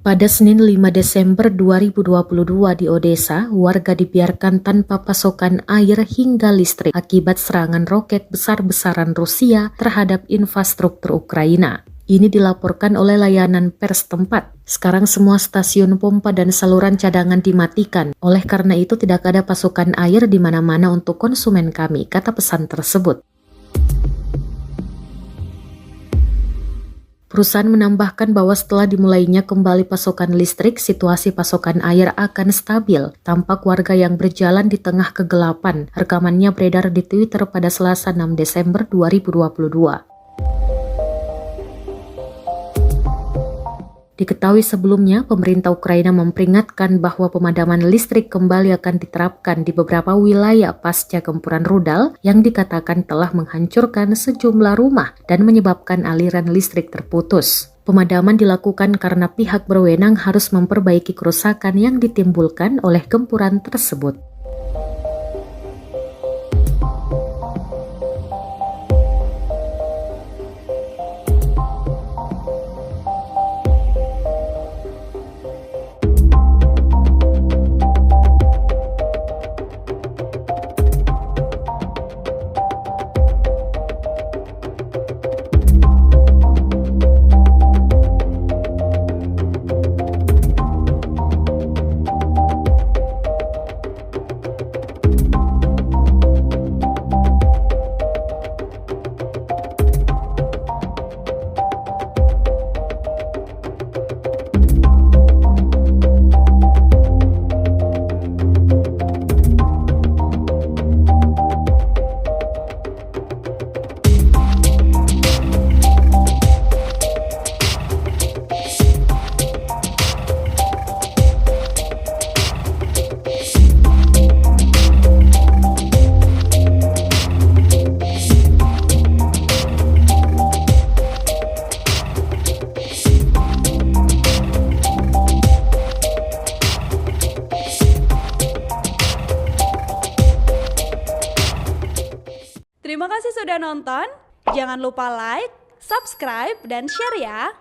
Pada Senin 5 Desember 2022 di Odessa, warga dibiarkan tanpa pasokan air hingga listrik akibat serangan roket besar-besaran Rusia terhadap infrastruktur Ukraina. Ini dilaporkan oleh layanan pers tempat. Sekarang semua stasiun pompa dan saluran cadangan dimatikan. Oleh karena itu tidak ada pasokan air di mana-mana untuk konsumen kami, kata pesan tersebut. Perusahaan menambahkan bahwa setelah dimulainya kembali pasokan listrik, situasi pasokan air akan stabil. Tampak warga yang berjalan di tengah kegelapan. Rekamannya beredar di Twitter pada Selasa 6 Desember 2022. Diketahui sebelumnya, pemerintah Ukraina memperingatkan bahwa pemadaman listrik kembali akan diterapkan di beberapa wilayah pasca gempuran rudal yang dikatakan telah menghancurkan sejumlah rumah dan menyebabkan aliran listrik terputus. Pemadaman dilakukan karena pihak berwenang harus memperbaiki kerusakan yang ditimbulkan oleh gempuran tersebut. Terima kasih sudah nonton. Jangan lupa like, subscribe, dan share ya.